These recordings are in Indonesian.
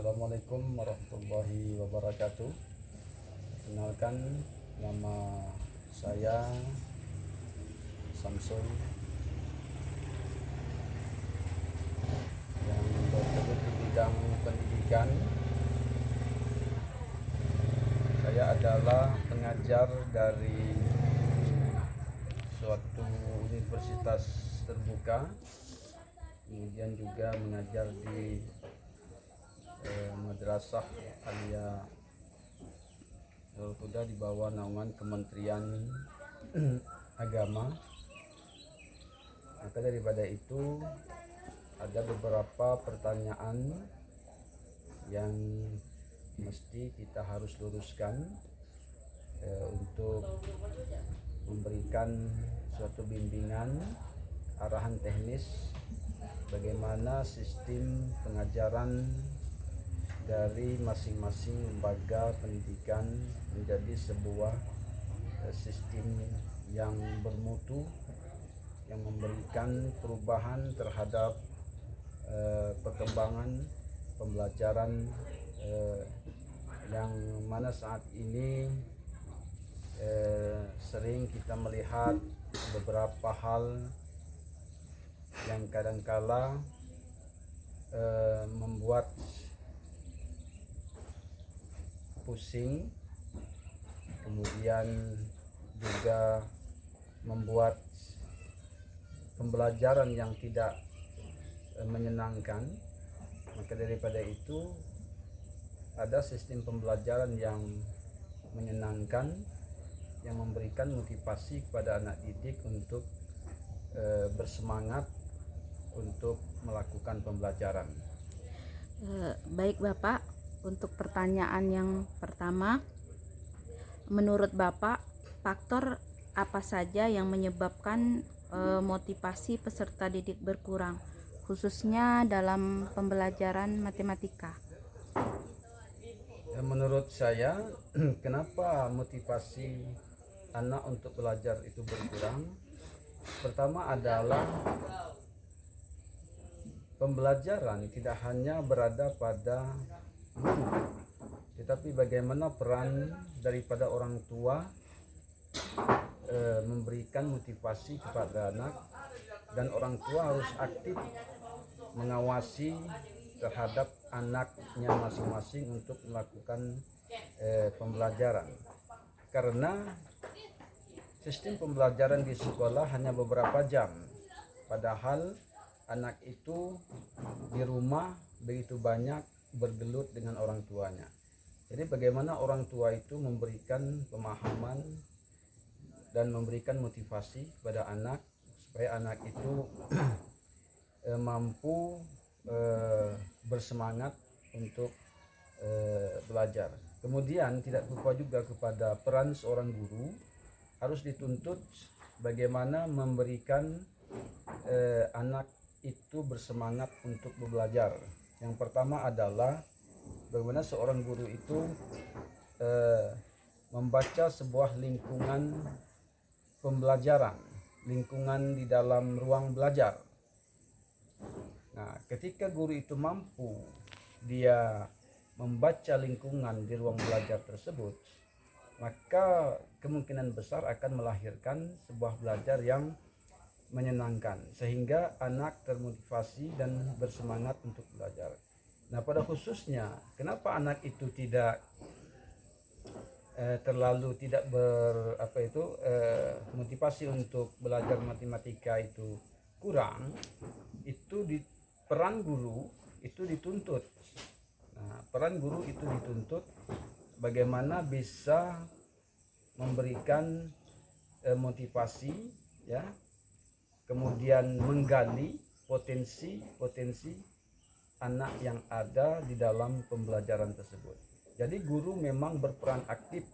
Assalamualaikum warahmatullahi wabarakatuh. Kenalkan, nama saya Samsul yang bergelut di bidang pendidikan. Saya adalah pengajar dari suatu universitas terbuka, kemudian juga mengajar di Madrasah Alia Nurul Huda di bawah naungan Kementerian Agama. Maka daripada itu ada beberapa pertanyaan yang mesti kita harus luruskan untuk memberikan suatu bimbingan arahan teknis bagaimana sistem pengajaran dari masing-masing lembaga pendidikan menjadi sebuah sistem yang bermutu, yang memberikan perubahan terhadap perkembangan pembelajaran yang mana saat ini sering kita melihat beberapa hal yang kadangkala membuat pusing, kemudian juga membuat pembelajaran yang tidak menyenangkan. Maka daripada itu ada sistem pembelajaran yang menyenangkan, yang memberikan motivasi kepada anak didik untuk bersemangat untuk melakukan pembelajaran. Baik Bapak, untuk pertanyaan yang pertama, menurut Bapak faktor apa saja yang menyebabkan motivasi peserta didik berkurang, khususnya dalam pembelajaran matematika? Menurut saya, kenapa motivasi anak untuk belajar itu berkurang? Pertama adalah pembelajaran tidak hanya berada pada guru, tetapi bagaimana peran daripada orang tua memberikan motivasi kepada anak, dan orang tua harus aktif mengawasi terhadap anaknya masing-masing untuk melakukan pembelajaran. Karena sistem pembelajaran di sekolah hanya beberapa jam, padahal anak itu di rumah begitu banyak bergelut dengan orang tuanya. Jadi bagaimana orang tua itu memberikan pemahaman dan memberikan motivasi kepada anak supaya anak itu mampu bersemangat untuk belajar. Kemudian tidak lupa juga kepada peran seorang guru, harus dituntut bagaimana memberikan anak itu bersemangat untuk belajar. Yang pertama adalah bagaimana seorang guru itu membaca sebuah lingkungan pembelajaran, lingkungan di dalam ruang belajar. Nah, ketika guru itu mampu dia membaca lingkungan di ruang belajar tersebut, maka kemungkinan besar akan melahirkan sebuah belajar yang menyenangkan, sehingga anak termotivasi dan bersemangat untuk belajar. Nah, pada khususnya kenapa anak itu tidak terlalu tidak motivasi untuk belajar matematika itu kurang, itu di peran guru itu dituntut. Nah, peran guru itu dituntut bagaimana bisa memberikan motivasi, ya, kemudian menggali potensi anak yang ada di dalam pembelajaran tersebut. Jadi guru memang berperan aktif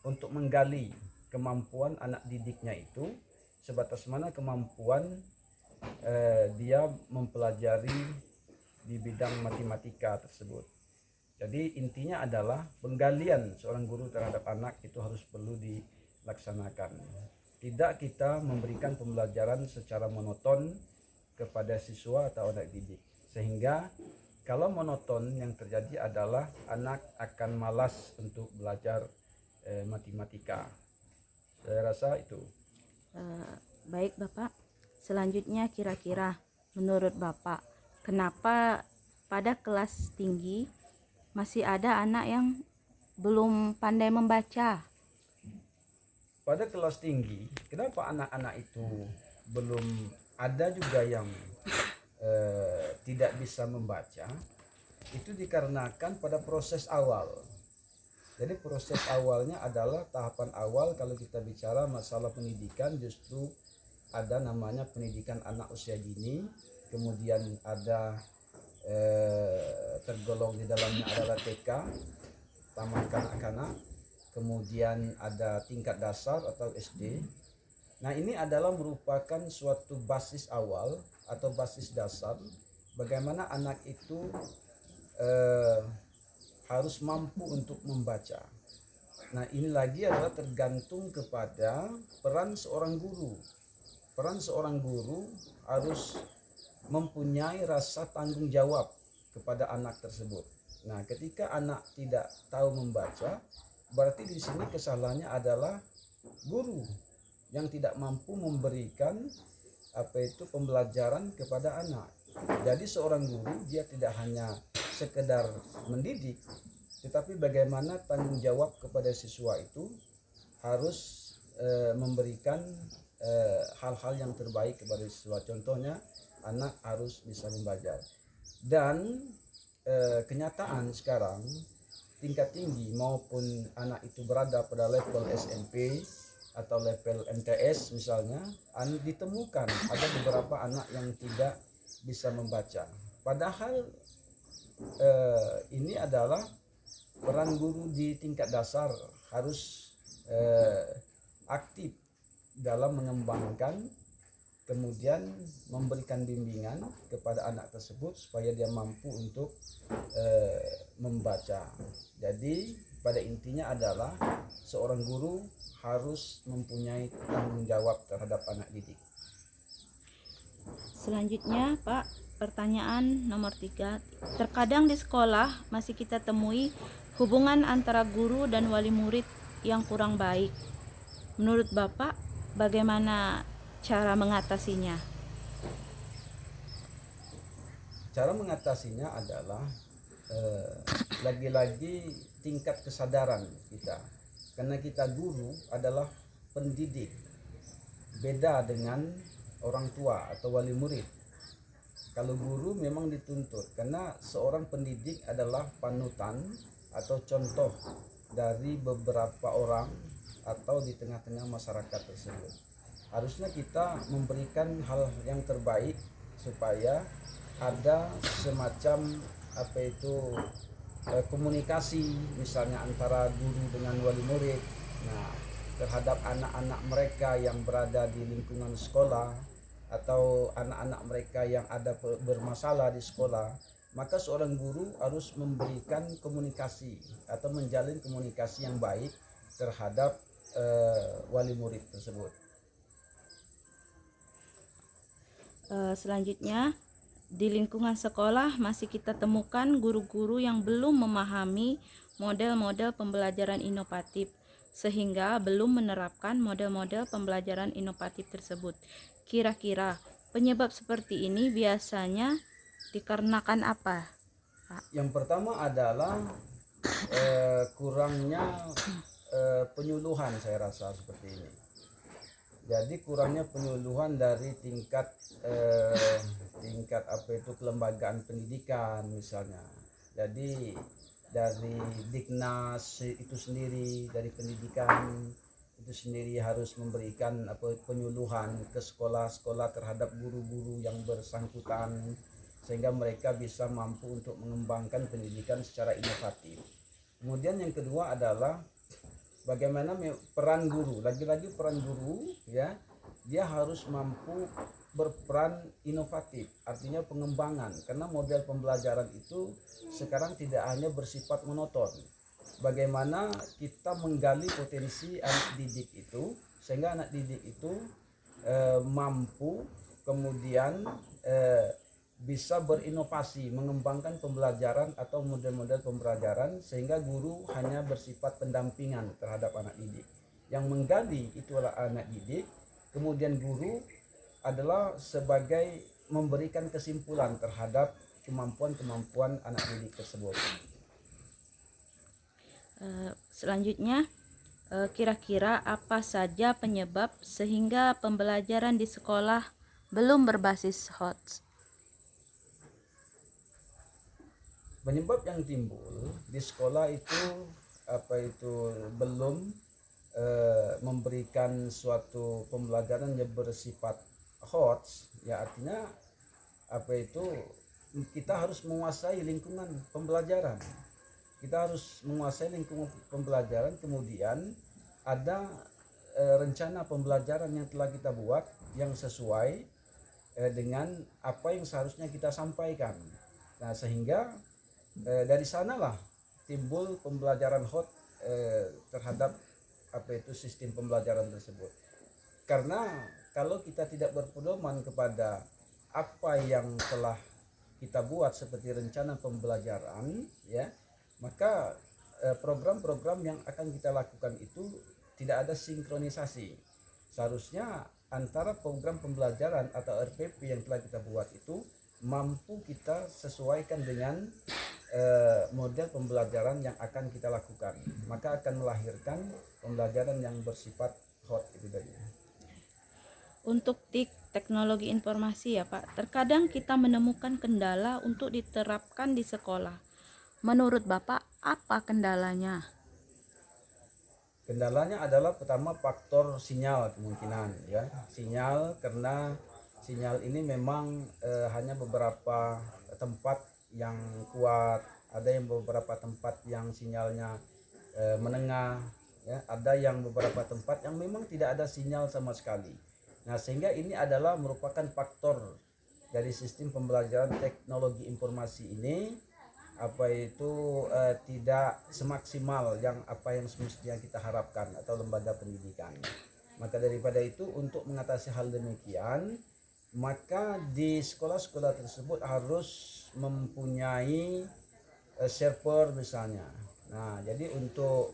untuk menggali kemampuan anak didiknya itu, sebatas mana kemampuan dia mempelajari di bidang matematika tersebut. Jadi intinya adalah penggalian seorang guru terhadap anak itu harus perlu dilaksanakan. Tidak kita memberikan pembelajaran secara monoton kepada siswa atau anak didik, sehingga Kalau monoton, yang terjadi adalah anak akan malas untuk belajar matematika. Saya rasa itu. Baik Bapak, selanjutnya kira-kira menurut Bapak, kenapa pada kelas tinggi masih ada anak yang belum pandai membaca? Pada kelas tinggi, kenapa anak-anak itu belum, ada juga yang tidak bisa membaca? Itu dikarenakan pada proses awal. Jadi proses awalnya adalah tahapan awal. Kalau kita bicara masalah pendidikan, justru ada namanya pendidikan anak usia dini, kemudian ada tergolong di dalamnya adalah TK, taman kanak-kanak, kemudian ada tingkat dasar atau SD. Nah, ini adalah merupakan suatu basis awal atau basis dasar bagaimana anak itu harus mampu untuk membaca. Nah, ini lagi adalah tergantung kepada peran seorang guru. Peran seorang guru harus mempunyai rasa tanggung jawab kepada anak tersebut. Nah, ketika anak tidak tahu membaca, berarti di sini kesalahannya adalah guru yang tidak mampu memberikan pembelajaran kepada anak. Jadi seorang guru dia tidak hanya sekedar mendidik, tetapi bagaimana tanggung jawab kepada siswa itu harus memberikan hal-hal yang terbaik kepada siswa. Contohnya anak harus bisa membaca. Dan kenyataan sekarang tingkat tinggi maupun anak itu berada pada level SMP atau level MTS misalnya, ditemukan ada beberapa anak yang tidak bisa membaca. Padahal ini adalah peran guru di tingkat dasar harus aktif dalam mengembangkan, kemudian memberikan bimbingan kepada anak tersebut supaya dia mampu untuk membaca. Jadi pada intinya adalah seorang guru harus mempunyai tanggung jawab terhadap anak didik. Selanjutnya Pak, pertanyaan nomor 3. Terkadang di sekolah masih kita temui hubungan antara guru dan wali murid yang kurang baik. Menurut Bapak, bagaimana cara mengatasinya? Cara mengatasinya adalah lagi-lagi tingkat kesadaran kita. Karena kita guru adalah pendidik. Beda dengan orang tua atau wali murid. Kalau guru memang dituntut, karena seorang pendidik adalah panutan atau contoh dari beberapa orang atau di tengah-tengah masyarakat tersebut. Harusnya kita memberikan hal yang terbaik supaya ada semacam komunikasi misalnya antara guru dengan wali murid. Nah, terhadap anak-anak mereka yang berada di lingkungan sekolah atau anak-anak mereka yang ada bermasalah di sekolah, maka seorang guru harus memberikan komunikasi atau menjalin komunikasi yang baik terhadap wali murid tersebut. Selanjutnya, di lingkungan sekolah masih kita temukan guru-guru yang belum memahami model-model pembelajaran inovatif sehingga belum menerapkan model-model pembelajaran inovatif tersebut. Kira-kira penyebab seperti ini biasanya dikarenakan apa, Pak? Yang pertama adalah kurangnya penyuluhan, saya rasa seperti ini. Jadi kurangnya penyuluhan dari tingkat kelembagaan pendidikan misalnya. Jadi dari Diknas itu sendiri, dari pendidikan itu sendiri harus memberikan penyuluhan ke sekolah-sekolah terhadap guru-guru yang bersangkutan sehingga mereka bisa mampu untuk mengembangkan pendidikan secara inovatif. Kemudian yang kedua adalah bagaimana peran guru, lagi-lagi peran guru ya, dia harus mampu berperan inovatif, artinya pengembangan, karena model pembelajaran itu sekarang tidak hanya bersifat monoton. Bagaimana kita menggali potensi anak didik itu sehingga anak didik itu mampu kemudian bisa berinovasi, mengembangkan pembelajaran atau model-model pembelajaran sehingga guru hanya bersifat pendampingan terhadap anak didik. Yang menggali itulah anak didik, kemudian guru adalah sebagai memberikan kesimpulan terhadap kemampuan-kemampuan anak didik tersebut. Selanjutnya, kira-kira apa saja penyebab sehingga pembelajaran di sekolah belum berbasis HOTS? Penyebab yang timbul di sekolah itu belum memberikan suatu pembelajaran yang bersifat HOTS, ya artinya kita harus menguasai lingkungan pembelajaran. Kita harus menguasai lingkungan pembelajaran, kemudian ada rencana pembelajaran yang telah kita buat yang sesuai dengan apa yang seharusnya kita sampaikan. Nah, sehingga dari sanalah timbul pembelajaran HOT terhadap sistem pembelajaran tersebut. Karena kalau kita tidak berpedoman kepada apa yang telah kita buat seperti rencana pembelajaran, ya, maka program-program yang akan kita lakukan itu tidak ada sinkronisasi. Seharusnya antara program pembelajaran atau RPP yang telah kita buat itu mampu kita sesuaikan dengan model pembelajaran yang akan kita lakukan, maka akan melahirkan pembelajaran yang bersifat HOT itu tadi. Untuk TIK, teknologi informasi ya Pak, terkadang kita menemukan kendala untuk diterapkan di sekolah. Menurut Bapak, apa kendalanya? Kendalanya adalah pertama faktor sinyal kemungkinan, ya, sinyal, karena sinyal ini memang hanya beberapa tempat yang kuat, ada yang beberapa tempat yang sinyalnya menengah, ya, ada yang beberapa tempat yang memang tidak ada sinyal sama sekali. Nah, sehingga ini adalah merupakan faktor dari sistem pembelajaran teknologi informasi ini tidak semaksimal yang semestinya kita harapkan atau lembaga pendidikan. Maka daripada itu, untuk mengatasi hal demikian, maka di sekolah-sekolah tersebut harus mempunyai server misalnya. Nah, jadi untuk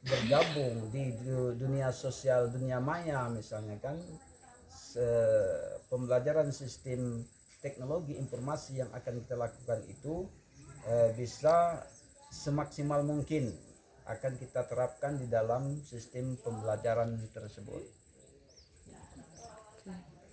bergabung di dunia sosial, dunia maya misalnya kan, pembelajaran sistem teknologi informasi yang akan kita lakukan itu bisa semaksimal mungkin akan kita terapkan di dalam sistem pembelajaran tersebut.